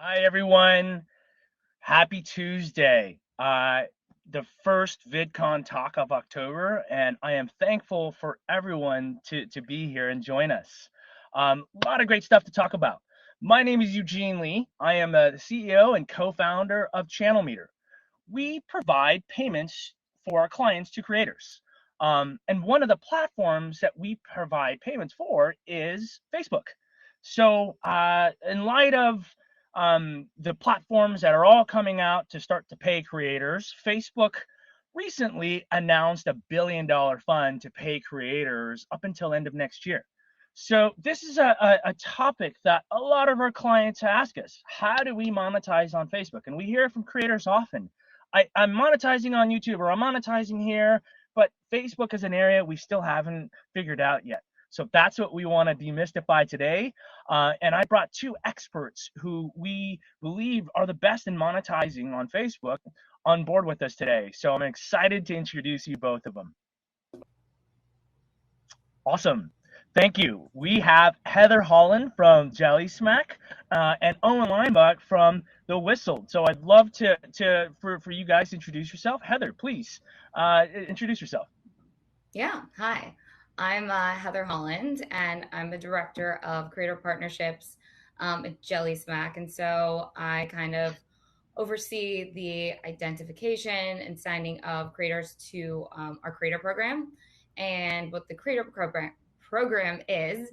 Hi, everyone. Happy Tuesday. The first VidCon talk of October, and I am thankful for everyone to be here and join us. A lot of great stuff to talk about. My name is Eugene Lee. I am the CEO and co-founder of Channel Meter. We provide payments for our clients to creators. And one of the platforms that we provide payments for is Facebook. So, in light of the platforms that are all coming out to start to pay creators, Facebook recently announced $1 billion fund to pay creators up until end of next year. So this is a topic that a lot of our clients ask us. How do we monetize on Facebook? And we hear from creators often. I'm monetizing on YouTube or I'm monetizing here, but Facebook is an area we still haven't figured out yet. So that's what we want to demystify today. And I brought two experts who we believe are the best in monetizing on Facebook on board with us today. So I'm excited to introduce you both of them. Awesome. Thank you. We have Heather Holland from Jelly Smack and Owen Leinbach from The Whistle. So I'd love for you guys to introduce yourself. Heather, please introduce yourself. Yeah, hi. I'm Heather Holland, and I'm the director of creator partnerships at Jelly Smack. And so I kind of oversee the identification and signing of creators to our creator program. And what the creator program is,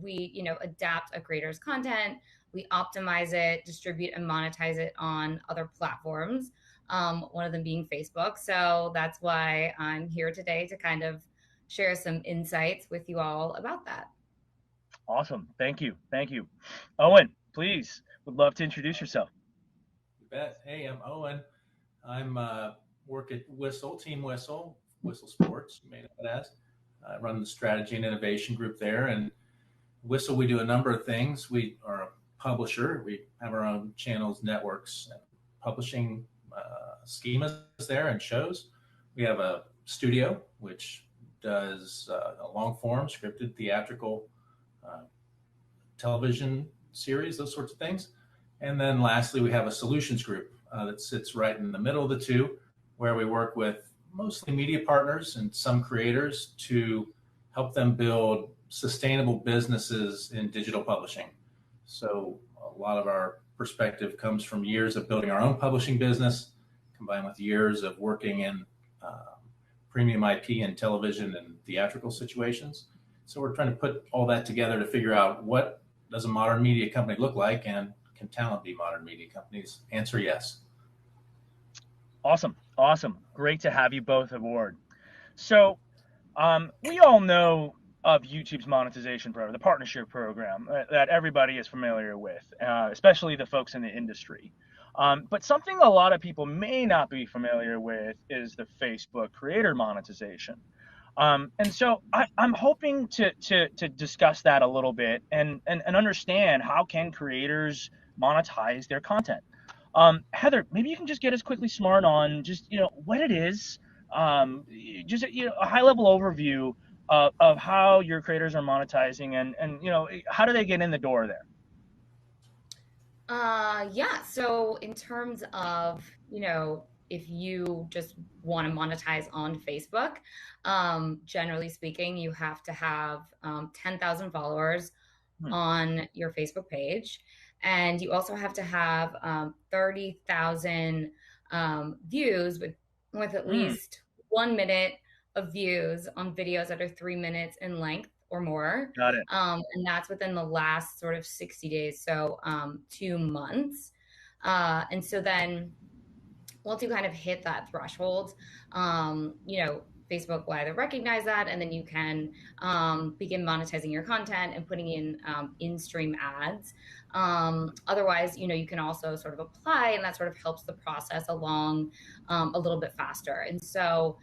we adapt a creator's content, we optimize it, distribute and monetize it on other platforms, one of them being Facebook. So that's why I'm here today to kind of share some insights with you all about that. Awesome. Thank you. Thank you. Owen, please, would love to introduce yourself. You bet. Hey, I'm Owen. I'm work at Team Whistle Sports, you may know it as. I run the strategy and innovation group there. And Whistle, we do a number of things. We are a publisher. We have our own channels, networks, and publishing schemas there and shows. We have a studio, which does a long form, scripted, theatrical, television series, those sorts of things. And then lastly, we have a solutions group that sits right in the middle of the two, where we work with mostly media partners and some creators to help them build sustainable businesses in digital publishing. So a lot of our perspective comes from years of building our own publishing business, combined with years of working in premium IP and television and theatrical situations. So we're trying to put all that together to figure out what does a modern media company look like, and can talent be modern media companies? Answer yes. Awesome. Awesome. Great to have you both aboard. So we all know of YouTube's monetization program, the partnership program that everybody is familiar with, especially the folks in the industry. But something a lot of people may not be familiar with is the Facebook creator monetization. And so I'm hoping to discuss that a little bit and understand how can creators monetize their content. Heather, maybe you can just get us quickly smart on just what it is, just a high level overview of how your creators are monetizing and how do they get in the door there? Yeah. So in terms of, if you just want to monetize on Facebook, generally speaking, you have to have 10,000 followers Hmm. on your Facebook page. And you also have to have 30,000 views with at Hmm. least 1 minute of views on videos that are 3 minutes in length or more. Got it. And that's within the last sort of 60 days, so 2 months. And so then once you kind of hit that threshold, Facebook will either recognize that, and then you can begin monetizing your content and putting in-stream ads. Otherwise, you can also sort of apply, and that sort of helps the process along a little bit faster. And so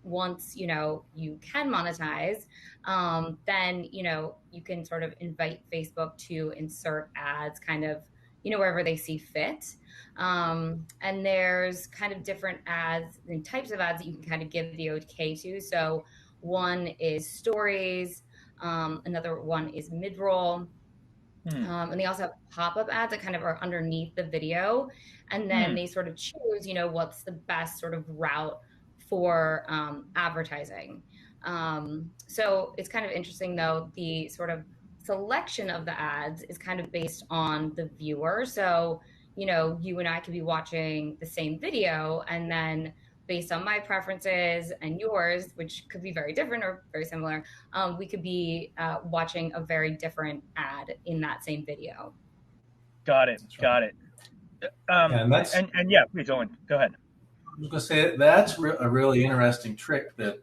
once you can monetize, then you can sort of invite Facebook to insert ads kind of wherever they see fit. And there's kind of different ads and types of ads that you can kind of give the OK to. So one is stories, another one is mid-roll, And they also have pop-up ads that kind of are underneath the video. And then they sort of choose, what's the best sort of route for advertising. So it's kind of interesting, though, the sort of selection of the ads is kind of based on the viewer. So, you and I could be watching the same video, and then based on my preferences and yours, which could be very different or very similar, we could be watching a very different ad in that same video. Got it. That's right. Got it. And that's And yeah, please go ahead. I was going to say that's a really interesting trick that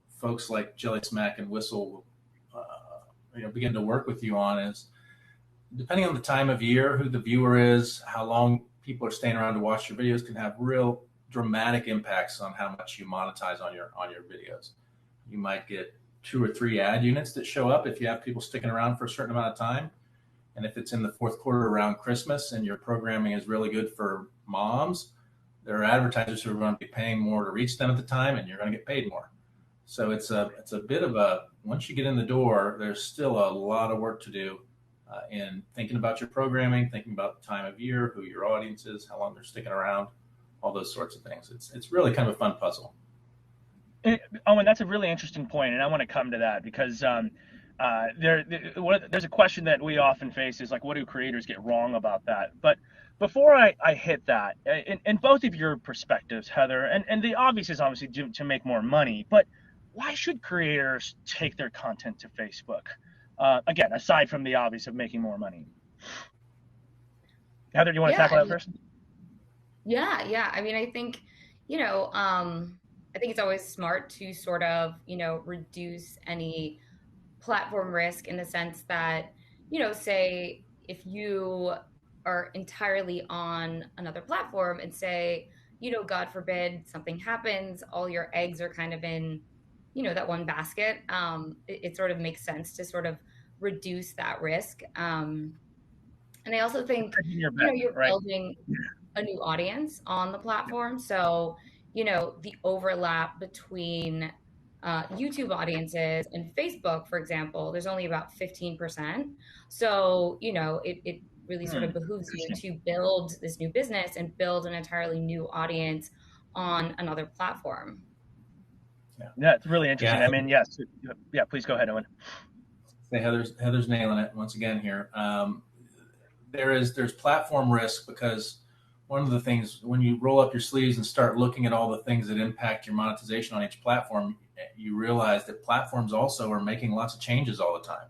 folks like Jelly Smack and Whistle, begin to work with you on. Is depending on the time of year, who the viewer is, how long people are staying around to watch your videos, can have real dramatic impacts on how much you monetize on your videos. You might get 2 or 3 ad units that show up if you have people sticking around for a certain amount of time. And if it's in the fourth quarter around Christmas and your programming is really good for moms, there are advertisers who are going to be paying more to reach them at the time, and you're going to get paid more. So it's a bit of once you get in the door, there's still a lot of work to do in thinking about your programming, thinking about the time of year, who your audience is, how long they're sticking around, all those sorts of things. It's really kind of a fun puzzle. And that's a really interesting point, and I want to come to that because there's a question that we often face is like, what do creators get wrong about that? But before I hit that, in both of your perspectives, Heather, and the obvious is obviously to make more money, but why should creators take their content to Facebook? Again, aside from the obvious of making more money. Heather, do you want to tackle that first? Yeah. I mean, I think, I think it's always smart to sort of, reduce any platform risk in the sense that, say if you are entirely on another platform and say, God forbid something happens, all your eggs are kind of in, that one basket. It sort of makes sense to sort of reduce that risk. And I also think, you're right? building a new audience on the platform. So, the overlap between YouTube audiences and Facebook, for example, there's only about 15%. So, it really sort of behooves you to build this new business and build an entirely new audience on another platform. Yeah, it's really interesting. I mean, yes. Yeah, please go ahead, Owen. Hey, Heather's nailing it once again here. There's platform risk because one of the things when you roll up your sleeves and start looking at all the things that impact your monetization on each platform, you realize that platforms also are making lots of changes all the time.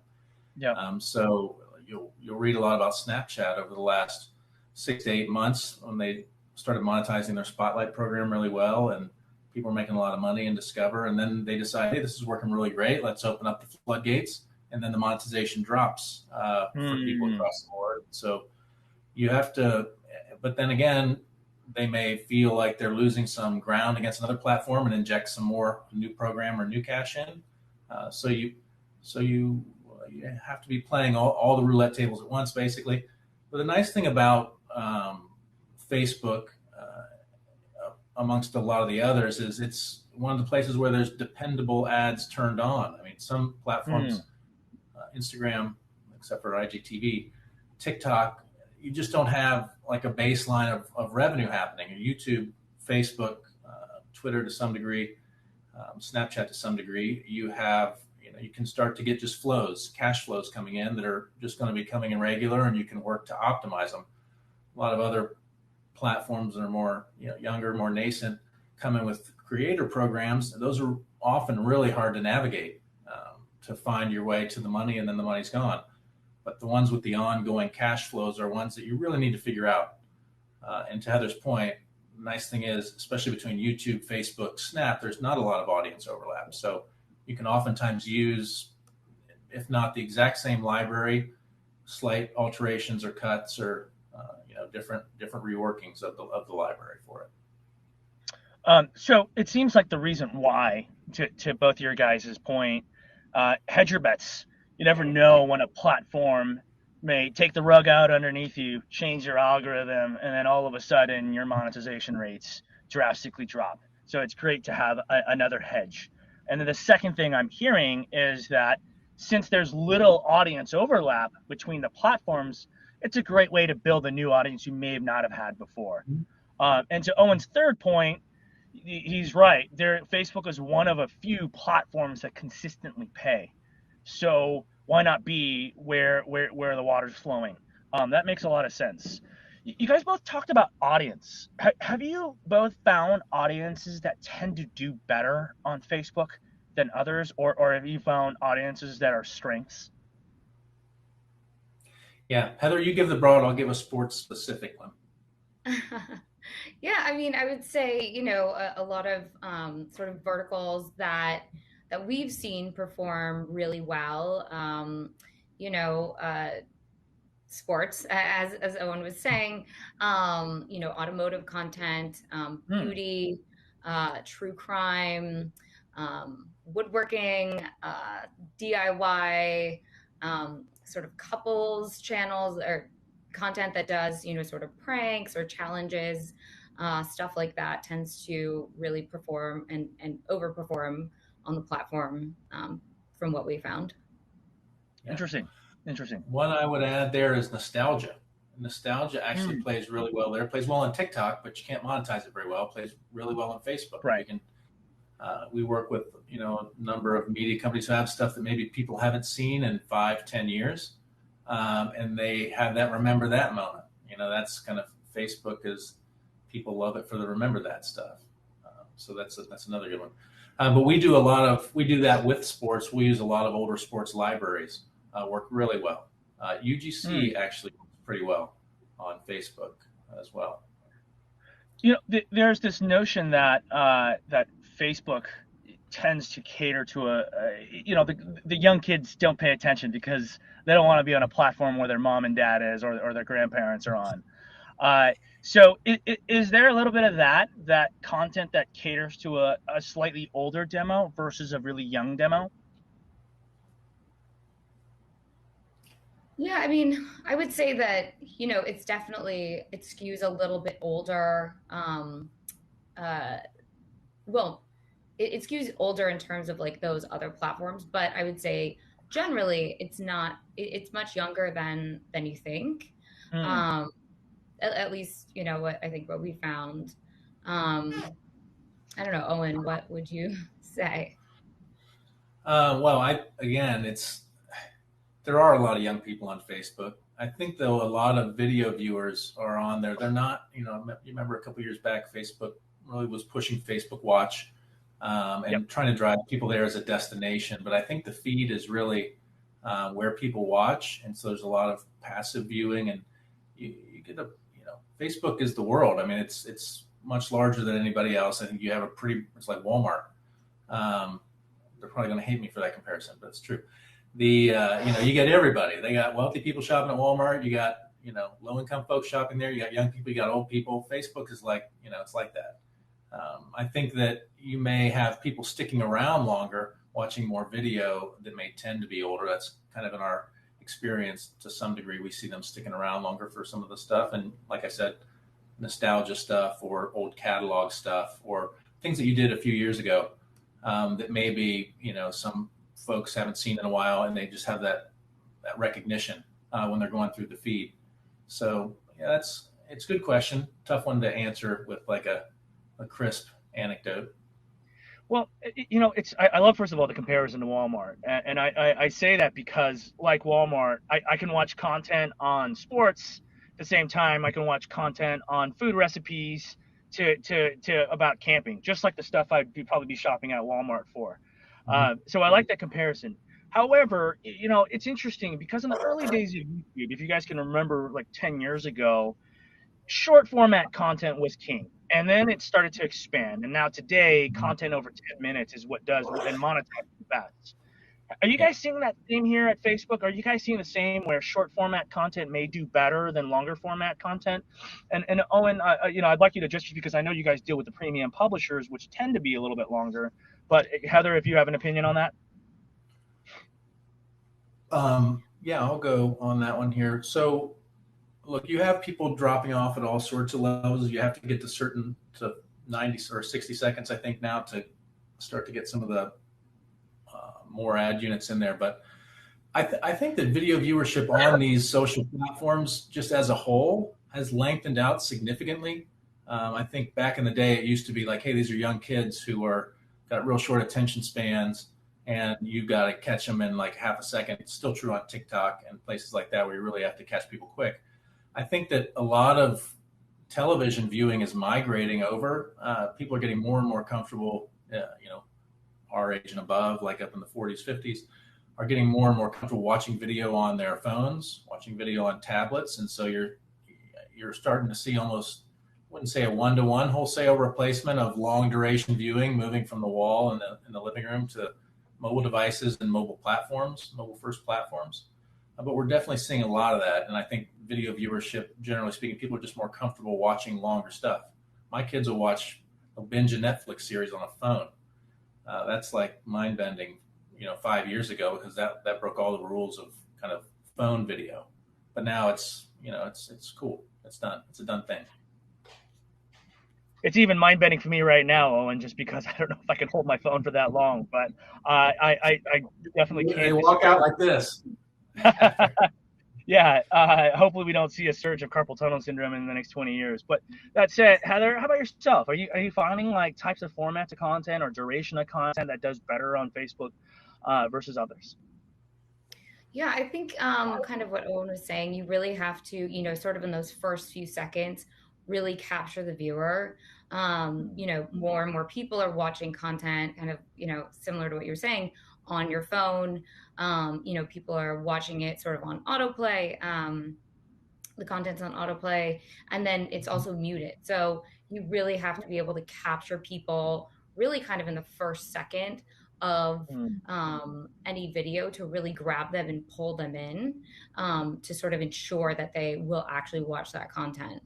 Yeah. So you'll read a lot about Snapchat over the last 6 to 8 months when they started monetizing their Spotlight program really well, and people are making a lot of money and Discover, and then they decide, hey, this is working really great. Let's open up the floodgates, and then the monetization drops for people across the board. So you have to, but then again, they may feel like they're losing some ground against another platform and inject some more new program or new cash in. So you have to be playing all the roulette tables at once, basically. But the nice thing about Facebook, amongst a lot of the others, is it's one of the places where there's dependable ads turned on. I mean, some platforms, Instagram, except for IGTV, TikTok, you just don't have like a baseline of revenue happening. YouTube, Facebook, Twitter to some degree, Snapchat to some degree, you have, you can start to get just flows, cash flows coming in that are just going to be coming in regular, and you can work to optimize them. A lot of other platforms that are more, younger, more nascent, come in with creator programs. Those are often really hard to navigate, to find your way to the money, and then the money's gone. But the ones with the ongoing cash flows are ones that you really need to figure out. And to Heather's point, the nice thing is, especially between YouTube, Facebook, Snap, there's not a lot of audience overlap. So you can oftentimes use, if not the exact same library, slight alterations or cuts or different reworkings of the library for it. So it seems like the reason why, to both your guys' point, hedge your bets. You never know when a platform may take the rug out underneath you, change your algorithm, and then all of a sudden your monetization rates drastically drop. So it's great to have another hedge. And then the second thing I'm hearing is that since there's little audience overlap between the platforms, it's a great way to build a new audience you may not have had before. And to Owen's third point, he's right. Facebook is one of a few platforms that consistently pay. So why not be where the water's flowing? That makes a lot of sense. You guys both talked about audience. Have you both found audiences that tend to do better on Facebook than others, or have you found audiences that are strengths? Yeah, Heather, you give the broad, I'll give a sports specific one. Yeah, I mean, I would say, a lot of sort of verticals that we've seen perform really well. You know, sports, as Owen was saying, automotive content, Hmm, beauty, true crime, woodworking, DIY, sort of couples channels or content that does, sort of pranks or challenges, stuff like that tends to really perform and overperform on the platform, from what we found. Yeah. interesting, interesting. One I would add there is nostalgia. Nostalgia actually Hmm, plays really well there. It plays well on TikTok, but you can't monetize it very well. It plays really well on Facebook. You right. can. We work with a number of media companies who have stuff that maybe people haven't seen in 5, 10 years, and they have that remember that moment. That's kind of Facebook is people love it for the remember that stuff. So that's another good one. But we do that with sports. We use a lot of older sports libraries. Work really well. Hmm. UGC actually works pretty well on Facebook as well. There's this notion that Facebook tends to cater to the young kids don't pay attention because they don't want to be on a platform where their mom and dad is, or their grandparents are on. Uh, so is there a little bit of that content that caters to a slightly older demo versus a really young demo? Yeah, I mean, I would say that, it's definitely, it skews a little bit older. Uh, well, it skews older in terms of like those other platforms, but I would say generally it's not, it's much younger than you think. Hmm. Um, at least, what I think what we found. Um, I don't know, Owen, what would you say? Well, I again, it's there are a lot of young people on Facebook. I think though a lot of video viewers are on there. They're not, you remember a couple years back, Facebook really was pushing Facebook Watch Yep. and trying to drive people there as a destination. But I think the feed is really where people watch, and so there's a lot of passive viewing, and you get Facebook is the world. I mean, it's much larger than anybody else. I think you have it's like Walmart. Um, they're probably going to hate me for that comparison, but it's true. You get everybody. They got wealthy people shopping at Walmart. You got low income folks shopping there. You got young people. You got old people. Facebook is like it's like that. I think that you may have people sticking around longer, watching more video that may tend to be older. That's kind of in our experience to some degree. We see them sticking around longer for some of the stuff, and like I said, nostalgia stuff or old catalog stuff or things that you did a few years ago that maybe some folks haven't seen in a while, and they just have that recognition when they're going through the feed. So yeah, it's a good question, tough one to answer with like a crisp anecdote. Well, I love, first of all, the comparison to Walmart, and I say that because, like Walmart, I can watch content on sports at the same time I can watch content on food recipes to about camping, just like the stuff probably be shopping at Walmart for. Mm-hmm. So I like that comparison. However, it's interesting because in the early days of YouTube, if you guys can remember, like 10 years ago, short format content was king. And then it started to expand. And now today, content over 10 minutes is what does and monetizes the best. Are you Yeah. guys seeing that same here at Facebook? Are you guys seeing the same where short format content may do better than longer format content? And Owen, I'd like you to, just because I know you guys deal with the premium publishers, which tend to be a little bit longer. But Heather, if you have an opinion on that. Yeah, I'll go on that one here. So look, you have people dropping off at all sorts of levels. You have to get to 90 or 60 seconds, I think, now to start to get some of the more ad units in there. But I think that video viewership on these social platforms, just as a whole, has lengthened out significantly. I think back in the day, it used to be like, hey, these are young kids who are got real short attention spans, and you got to catch them in like half a second. It's still true on TikTok and places like that where you really have to catch people quick. I think that a lot of television viewing is migrating over. People are getting more and more comfortable, our age and above, like up in the 40s, 50s, are getting more and more comfortable watching video on their phones, watching video on tablets, and so you're starting to see almost, I wouldn't say a one-to-one wholesale replacement of long duration viewing, moving from the wall in the living room to mobile devices and mobile platforms, mobile first platforms. But we're definitely seeing a lot of that, and I think video viewership, generally speaking, people are just more comfortable watching longer stuff. My kids will watch a binge a Netflix series on a phone. That's like mind bending, 5 years ago, because that broke all the rules of kind of phone video. But now it's cool. It's done. It's a done thing. It's even mind bending for me right now, Owen, just because I don't know if I can hold my phone for that long. But I definitely They can't walk out like this. Yeah, hopefully we don't see a surge of carpal tunnel syndrome in the next 20 years. But that said, Heather, how about yourself? Are you finding like types of formats of content or duration of content that does better on Facebook versus others? Yeah, I think kind of what Owen was saying, you really have to, sort of in those first few seconds, really capture the viewer. More and more people are watching content kind of, similar to what you're saying on your phone. People are watching it sort of on autoplay. The content's on autoplay, and then it's also muted. So you really have to be able to capture people really kind of in the first second of Mm. any video to really grab them and pull them in, to sort of ensure that they will actually watch that content.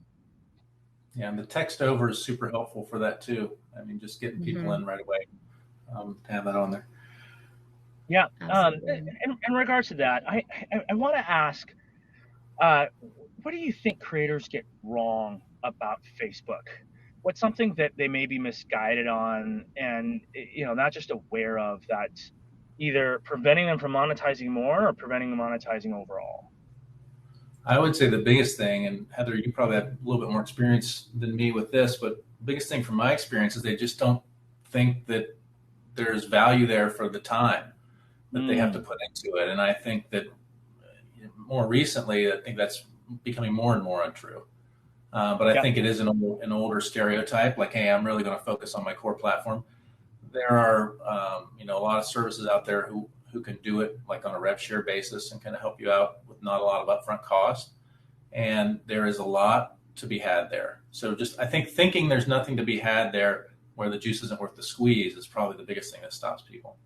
Yeah, and the text over is super helpful for that too. I mean, just getting people Hmm. in right away, to have that on there. Yeah. Absolutely. In regards to that, I want to ask, uh, what do you think creators get wrong about Facebook? What's something that they may be misguided on, and not just aware of, that's either preventing them from monetizing more or preventing them monetizing overall? I would say the biggest thing, and Heather, you probably have a little bit more experience than me with this, but the biggest thing from my experience is they just don't think that there's value there for the time that they have to Mm. put into it. And I think that more recently, I think that's becoming more and more untrue. But I Yeah. think it is an older stereotype, like, hey, I'm really going to focus on my core platform. There are, a lot of services out there who can do it like on a rev share basis and kind of help you out with not a lot of upfront cost. And there is a lot to be had there. So just, I think thinking there's nothing to be had there where the juice isn't worth the squeeze is probably the biggest thing that stops people.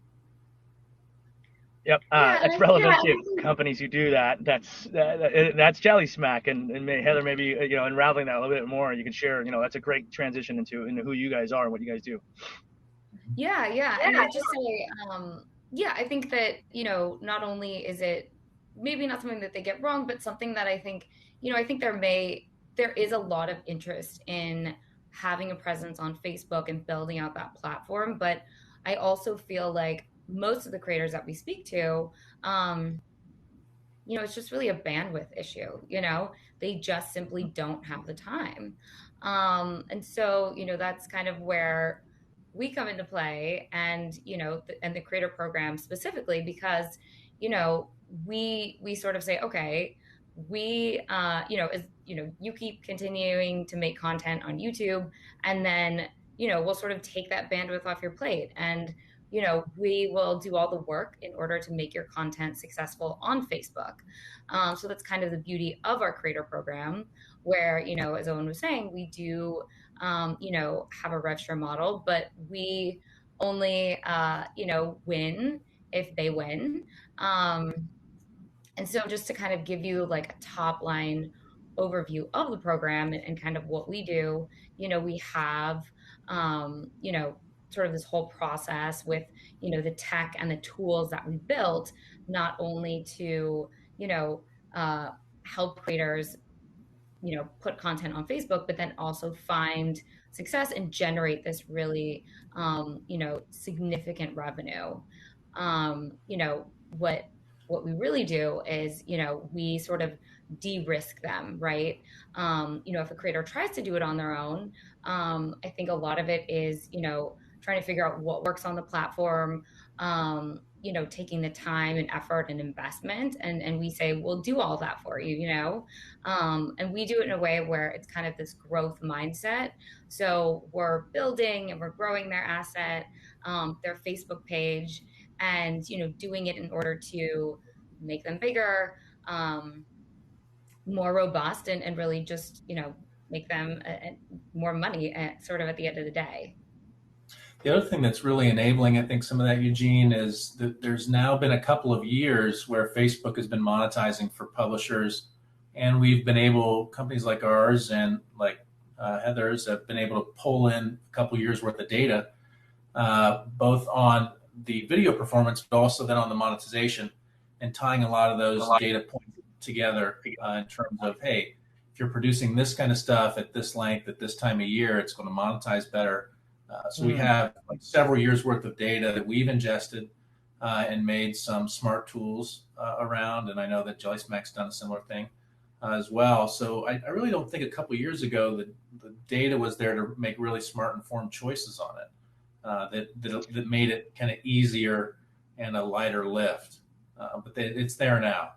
Yep. Yeah, and That's relevant to companies who do that. That's Jelly Smack, and Heather, maybe unraveling that a little bit more. You can share. That's a great transition into who you guys are and what you guys do. yeah, and I would just say, yeah, I think that, not only is it maybe not something that they get wrong, but something that I think, I think there is a lot of interest in having a presence on Facebook and building out that platform. But I also feel like most of the creators that we speak to, um, it's just really a bandwidth issue. They just simply don't have the time. And so, that's kind of where we come into play, and, and the creator program specifically, because, you know, we sort of say, okay, you keep continuing to make content on YouTube, and then, we'll sort of take that bandwidth off your plate, and, we will do all the work in order to make your content successful on Facebook. So that's kind of the beauty of our creator program, where, as Owen was saying, we do, have a rev share model, but we only, win if they win. Um, and so just to kind of give you like a top line overview of the program, and kind of what we do, we have, sort of this whole process with, the tech and the tools that we built, not only to, you know, uh, help creators, put content on Facebook, but then also find success and generate this really, significant revenue. What what we really do is, we sort of de-risk them, right? If a creator tries to do it on their own, I think a lot of it is, trying to figure out what works on the platform, taking the time and effort and investment. And we say, we'll do all that for you, and we do it in a way where it's kind of this growth mindset. So we're building and we're growing their asset, their Facebook page, and, doing it in order to make them bigger, more robust, and really just, make them more money sort of at the end of the day. The other thing that's really enabling, I think, some of that, Eugene, is that there's now been a couple of years where Facebook has been monetizing for publishers, and we've been able, companies like ours and like Heather's, have been able to pull in a couple of years worth of data, both on the video performance, but also then on the monetization, and tying a lot of those data points together in terms of, hey, if you're producing this kind of stuff at this length, at this time of year, it's going to monetize better. So we have like several years worth of data that we've ingested and made some smart tools around. And I know that Jellysmack's done a similar thing as well. So I really don't think a couple of years ago that the data was there to make really smart, informed choices on it that made it kind of easier and a lighter lift. But it's there now.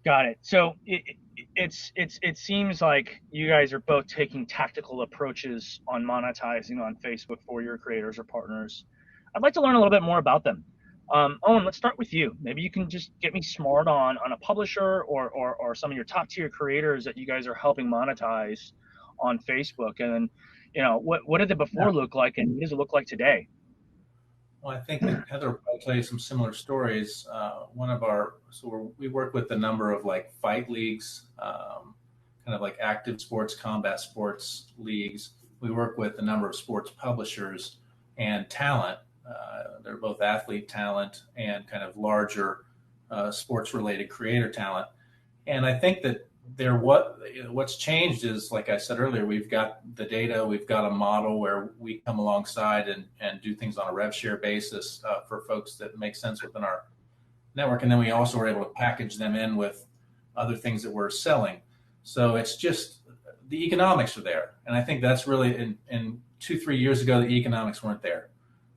Got it. So it seems like you guys are both taking tactical approaches on monetizing on Facebook for your creators or partners. I'd like to learn a little bit more about them. Owen, let's start with you. Maybe you can just get me smart on a publisher or some of your top tier creators that you guys are helping monetize on Facebook. And then, what did the before look like, and what does it look like today? Well, I think that Heather will probably tell you some similar stories. We work with a number of like fight leagues, kind of like active sports, combat sports leagues. We work with a number of sports publishers and talent. They're both athlete talent and kind of larger sports related creator talent. And I think that what's changed is, like I said earlier, we've got the data, we've got a model where we come alongside and do things on a rev share basis for folks that make sense within our network. And then we also were able to package them in with other things that we're selling. So it's just the economics are there. And I think that's really in 2-3 years ago, the economics weren't there.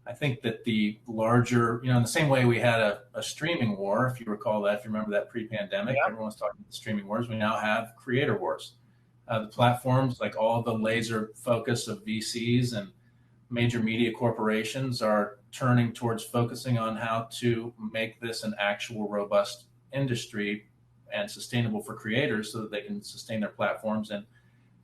I think that the larger, in the same way we had a streaming war, if you recall that, if you remember that pre-pandemic, everyone's talking about streaming wars. We now have creator wars. The platforms, like all the laser focus of VCs and major media corporations, are turning towards focusing on how to make this an actual robust industry and sustainable for creators so that they can sustain their platforms. And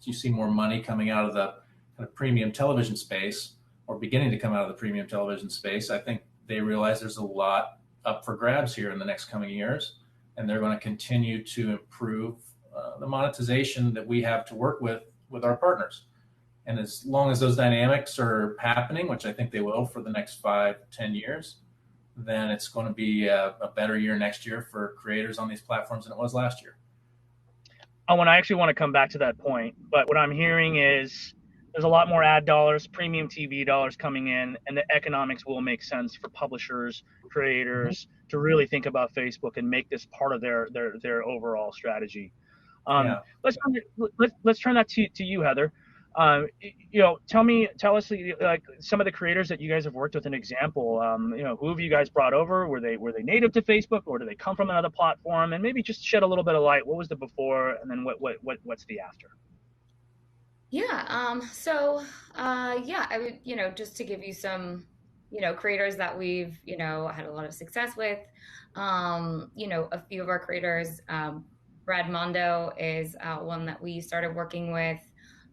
you see more money coming out of the kind of premium television space, or beginning to come out of the premium television space. I think they realize there's a lot up for grabs here in the next coming years, and they're going to continue to improve the monetization that we have to work with our partners. And as long as those dynamics are happening, which I think they will for the next 5-10 years, then it's going to be a better year next year for creators on these platforms than it was last year. I actually want to come back to that point, but what I'm hearing is there's a lot more ad dollars, premium TV dollars coming in, and the economics will make sense for publishers, creators to really think about Facebook and make this part of their overall strategy. Let's turn that to you, Heather. Tell us like some of the creators that you guys have worked with. An example, who have you guys brought over? Were they native to Facebook, or do they come from another platform? And maybe just shed a little bit of light. What was the before, and then what's the after? Yeah. I would, just to give you some, creators that we've, had a lot of success with. A few of our creators, Brad Mondo is one that we started working with,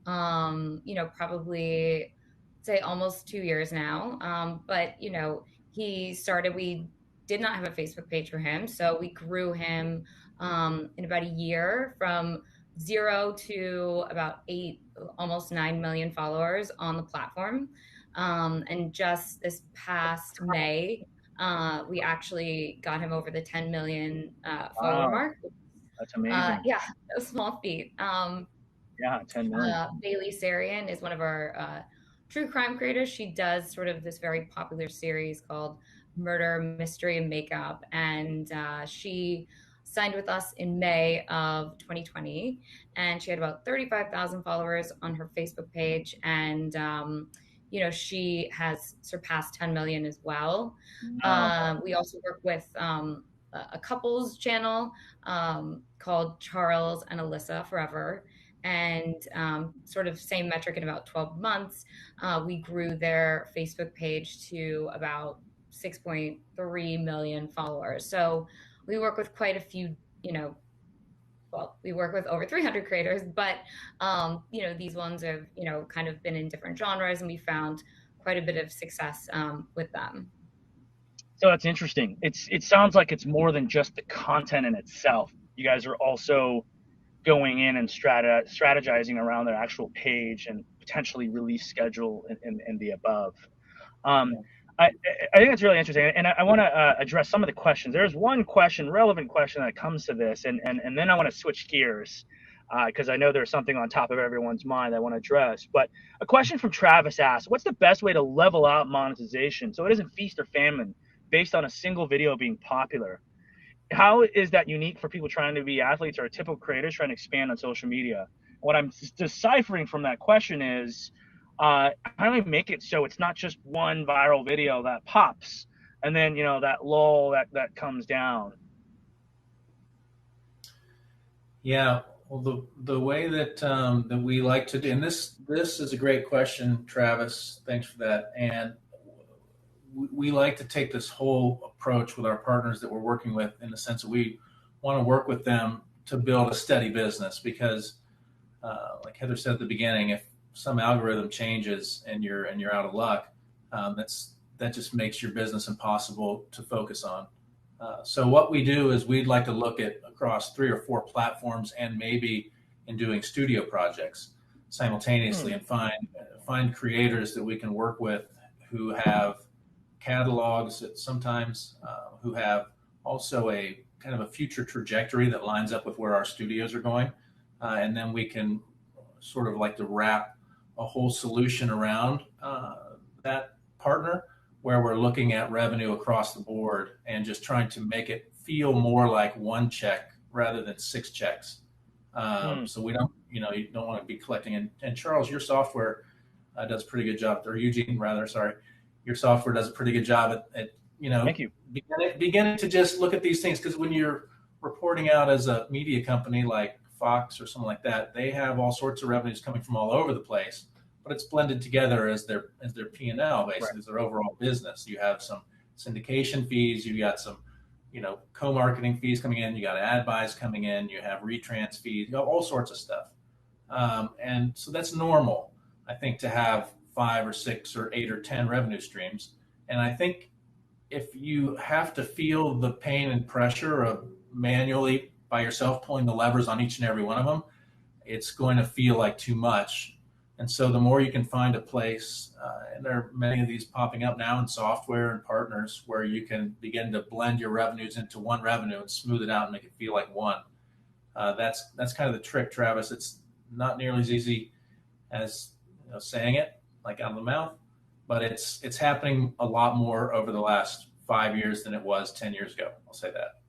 probably say almost 2 years now. But, we did not have a Facebook page for him. So we grew him in about a year from 0 to about 8, almost 9 million followers on the platform. And just this past May, we actually got him over the 10 million follower mark. That's amazing. A small feat. 10 million. Bailey Sarian is one of our true crime creators. She does sort of this very popular series called murder mystery and makeup, and she signed with us in May of 2020, and she had about 35,000 followers on her Facebook page, and she has surpassed 10 million as well. We also work with a couples channel called Charles and Alyssa Forever. And sort of same metric, in about 12 months, we grew their Facebook page to about 6.3 million followers. So we work with quite a few, we work with over 300 creators, but these ones have, kind of been in different genres, and we found quite a bit of success with them. So that's interesting. It sounds like it's more than just the content in itself. You guys are also going in and strategizing around their actual page and potentially release schedule and the above. Um, I, I think it's really interesting, and I want to address some of the questions. There's one relevant question that comes to this, and then I want to switch gears because I know there's something on top of everyone's mind I want to address. But a question from Travis asks, what's the best way to level out monetization so it isn't feast or famine based on a single video being popular? How is that unique for people trying to be athletes or typical creators trying to expand on social media? What I'm deciphering from that question is how do we make it so it's not just one viral video that pops and then that lull that comes down? Yeah, well, the way that that we like to do, and this is a great question, Travis. Thanks for that. And we like to take this whole approach with our partners that we're working with, in the sense that we want to work with them to build a steady business, because like Heather said at the beginning, if some algorithm changes and you're out of luck, that just makes your business impossible to focus on. So what we do is we'd like to look at across 3 or 4 platforms, and maybe in doing studio projects simultaneously, and find creators that we can work with who have catalogs that sometimes who have also a kind of a future trajectory that lines up with where our studios are going. And then we can sort of like to wrap a whole solution around that partner, where we're looking at revenue across the board and just trying to make it feel more like one check rather than 6 checks. So we don't, you don't want to be collecting. And Charles, your software does a pretty good job, or Eugene rather, sorry. Your software does a pretty good job at Thank you. beginning to just look at these things, because when you're reporting out as a media company like Fox or something like that, they have all sorts of revenues coming from all over the place, but it's blended together as their P&L, basically, right, as their overall business. You have some syndication fees, you got some co-marketing fees coming in, you got ad buys coming in, you have retrans fees, you got all sorts of stuff, and so that's normal, I think, to have 5 or 6 or 8 or 10 revenue streams. And I think if you have to feel the pain and pressure of manually by yourself pulling the levers on each and every one of them, it's going to feel like too much. And so the more you can find a place, and there are many of these popping up now in software and partners, where you can begin to blend your revenues into one revenue and smooth it out and make it feel like one. That's kind of the trick, Travis. It's not nearly as easy as saying it like out of the mouth, but it's happening a lot more over the last 5 years than it was 10 years ago. I'll say that.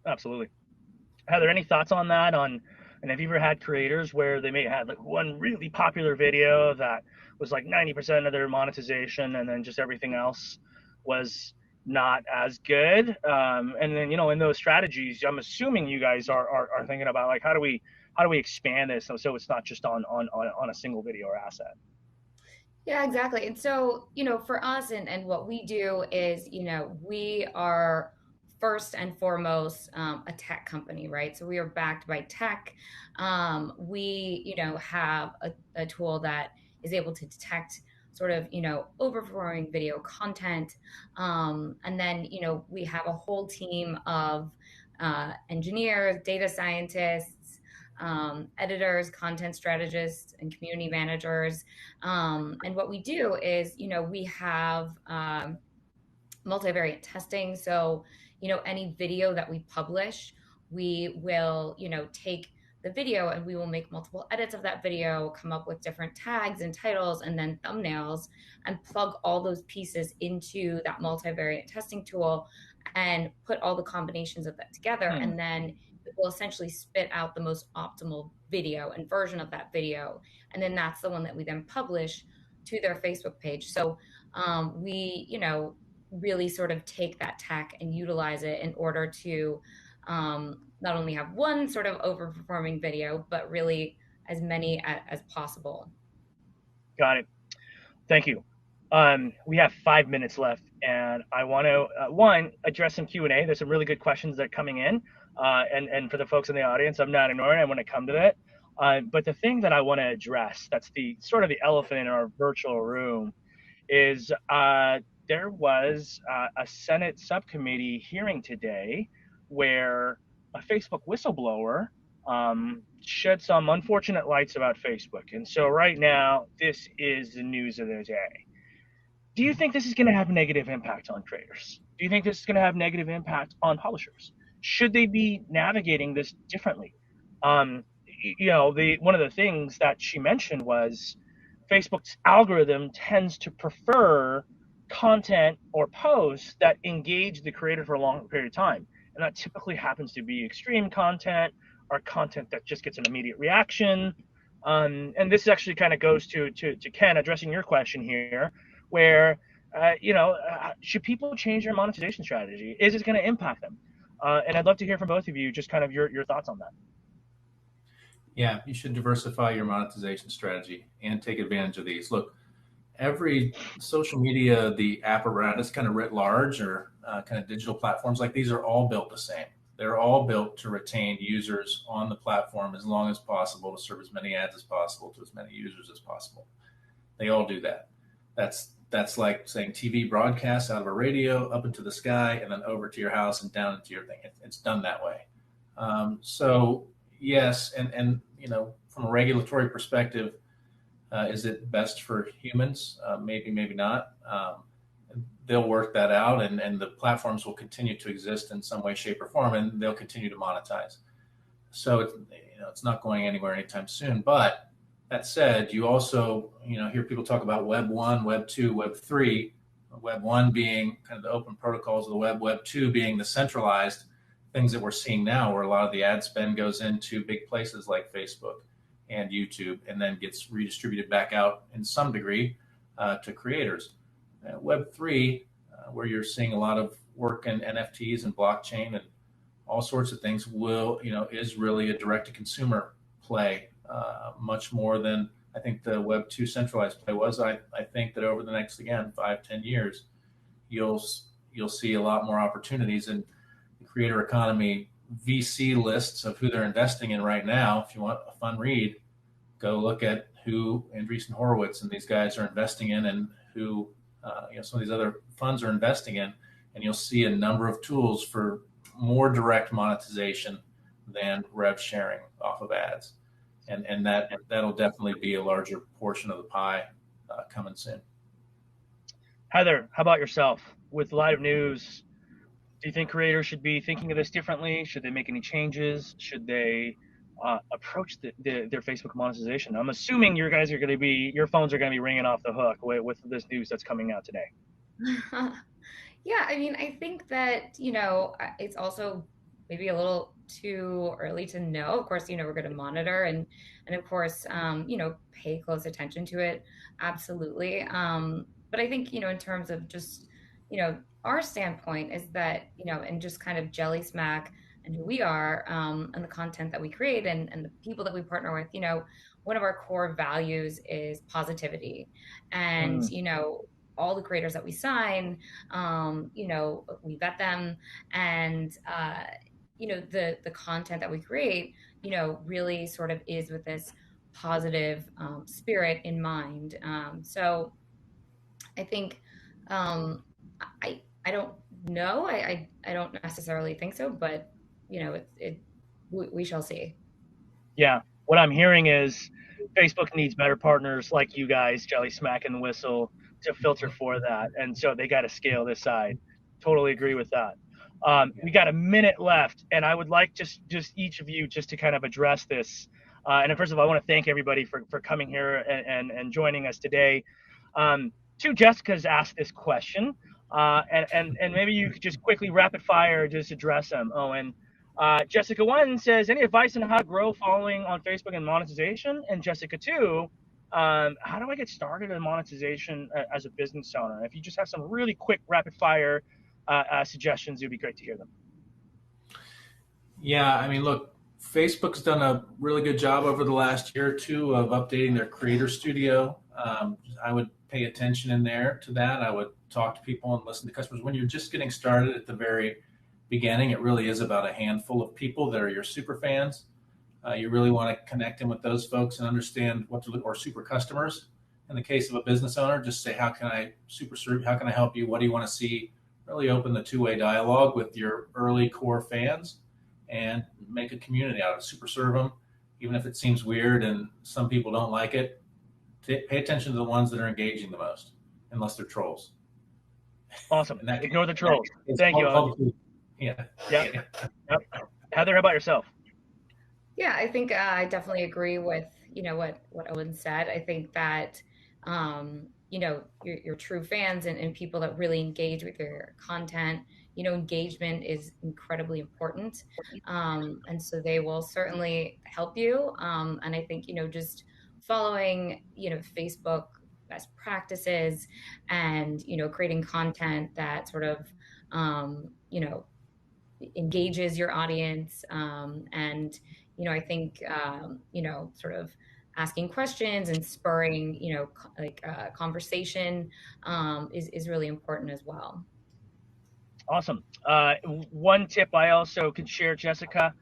Absolutely. Heather, any thoughts on that? And have you ever had creators where they may have like one really popular video that was like 90% of their monetization, and then just everything else was not as good? And then, in those strategies, I'm assuming you guys are thinking about like, how do we expand this so it's not just on a single video or asset? Yeah, exactly. And so, for us, and what we do is, we are first and foremost a tech company, right? So we are backed by tech. We, have a tool that is able to detect sort of, overflowing video content. And then, we have a whole team of engineers, data scientists, editors, content strategists, and community managers. And what we do is, we have multivariate testing. So, any video that we publish, we will, take the video, and we will make multiple edits of that video, come up with different tags and titles and then thumbnails, and plug all those pieces into that multivariate testing tool and put all the combinations of that together. Hmm. And then it will essentially spit out the most optimal video and version of that video. And then that's the one that we then publish to their Facebook page. So we, really sort of take that tech and utilize it in order to not only have one sort of overperforming video, but really as many as possible. Got it. Thank you. We have 5 minutes left, and I want to one address some Q&A. There's some really good questions that are coming in, and for the folks in the audience, I'm not ignoring. I want to come to that. But the thing that I want to address, that's the sort of the elephant in our virtual room, is there was a Senate subcommittee hearing today where a Facebook whistleblower shed some unfortunate lights about Facebook. And so right now, this is the news of the day. Do you think this is going to have a negative impact on creators? Do you think this is going to have negative impact on publishers? Should they be navigating this differently? One of the things that she mentioned was Facebook's algorithm tends to prefer content or posts that engage the creator for a long period of time. And that typically happens to be extreme content or content that just gets an immediate reaction. And this actually kind of goes to Ken, addressing your question here, where, should people change their monetization strategy? Is it going to impact them? And I'd love to hear from both of you, just kind of your thoughts on that. Yeah, you should diversify your monetization strategy and take advantage of these. Look, every social media, the apparatus kind of writ large, or kind of digital platforms like these, are all built the same. They're all built to retain users on the platform as long as possible, to serve as many ads as possible to as many users as possible. They all do that. That's like saying TV broadcasts out of a radio up into the sky and then over to your house and down into your thing. It's done that way. So yes, and from a regulatory perspective, is it best for humans? Maybe, maybe not. They'll work that out, and the platforms will continue to exist in some way, shape, or form, and they'll continue to monetize. So it's not going anywhere anytime soon. But that said, you also hear people talk about Web 1, Web 2, Web 3. Web 1 being kind of the open protocols of the web, Web 2 being the centralized things that we're seeing now, where a lot of the ad spend goes into big places like Facebook and YouTube, and then gets redistributed back out in some degree to creators. Web 3, where you're seeing a lot of work in NFTs and blockchain and all sorts of things, is really a direct-to-consumer play, much more than I think the Web 2 centralized play was. I think that over the next, again, 5-10 years, you'll see a lot more opportunities in the creator economy. VC lists of who they're investing in right now. If you want a fun read, go look at who Andreessen Horowitz and these guys are investing in, and who some of these other funds are investing in, and you'll see a number of tools for more direct monetization than rev sharing off of ads, and that'll definitely be a larger portion of the pie coming soon. Heather, how about yourself? With live news, do you think creators should be thinking of this differently? Should they make any changes? Should they approach their Facebook monetization? I'm assuming your phones are going to be ringing off the hook with this news that's coming out today. Yeah, I mean, I think that, it's also maybe a little too early to know. Of course, we're going to monitor and of course, pay close attention to it. Absolutely. But I think, in terms of just, our standpoint is that, and just kind of Jelly Smack and who we are, and the content that we create, and the people that we partner with, one of our core values is positivity. And, all the creators that we sign, we vet them, and, the content that we create, really sort of is with this positive spirit in mind. So I think, I don't know. I don't necessarily think so, but we shall see. Yeah, what I'm hearing is Facebook needs better partners like you guys, Jelly Smack and Whistle, to filter for that, and so they got to scale this side. Totally agree with that. We got a minute left, and I would like just each of you just to kind of address this. And first of all, I want to thank everybody for coming here and joining us today. Two Jessicas asked this question, and maybe you could just quickly rapid fire just address them. Owen, Jessica 1 says, any advice on how to grow following on Facebook and monetization? And Jessica 2, how do I get started in monetization as a business owner? If you just have some really quick rapid fire suggestions, it would be great to hear them. Yeah, I mean, look, Facebook's done a really good job over the last year or two of updating their Creator Studio. I would pay attention in there to that. I would talk to people and listen to customers. When you're just getting started at the very beginning, it really is about a handful of people that are your super fans. You really want to connect in with those folks and understand what to look, or super customers. In the case of a business owner, just say, how can I how can I help you? What do you want to see? Really open the two-way dialogue with your early core fans and make a community out of it. Super serve them, even if it seems weird and some people don't like it. Pay attention to the ones that are engaging the most, unless they're trolls. Awesome. Ignore the trolls. Thank you. Yeah. Yep. Heather, how about yourself? Yeah, I think I definitely agree with what Owen said. I think that your true fans and people that really engage with your content, engagement is incredibly important, and so they will certainly help you. And I think just following Facebook best practices and creating content that sort of engages your audience, and I think sort of asking questions and spurring conversation is really important as well. Awesome. One tip I also could share, Jessica,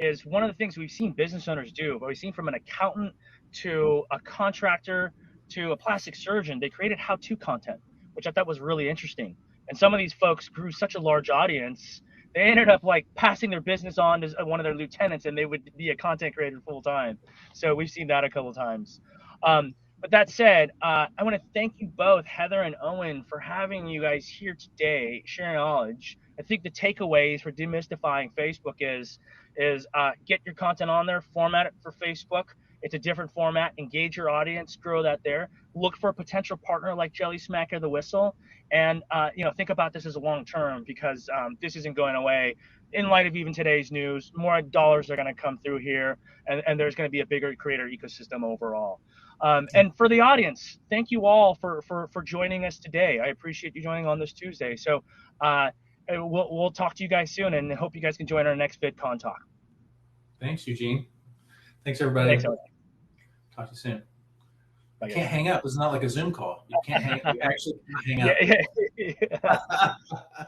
is one of the things we've seen business owners do, but we've seen from an accountant to a contractor to a plastic surgeon, they created how-to content, which I thought was really interesting. And some of these folks grew such a large audience, they ended up like passing their business on to one of their lieutenants, and they would be a content creator full time. So we've seen that a couple of times. But that said, I want to thank you both, Heather and Owen, for having you guys here today, sharing knowledge. I think the takeaways for demystifying Facebook is get your content on there, format it for Facebook. It's a different format. Engage your audience, grow that there. Look for a potential partner like Jelly Smack or The Whistle, and think about this as a long term, because this isn't going away. In light of even today's news, more dollars are going to come through here, and there's going to be a bigger creator ecosystem overall. And for the audience, thank you all for joining us today. I appreciate you joining on this Tuesday. So we'll talk to you guys soon, and hope you guys can join our next VidCon talk. Thanks, Eugene. Thanks, everybody. Thanks, talk to you soon. You can't hang up. It's not like a Zoom call. You can't hang. You actually can't hang up. Yeah.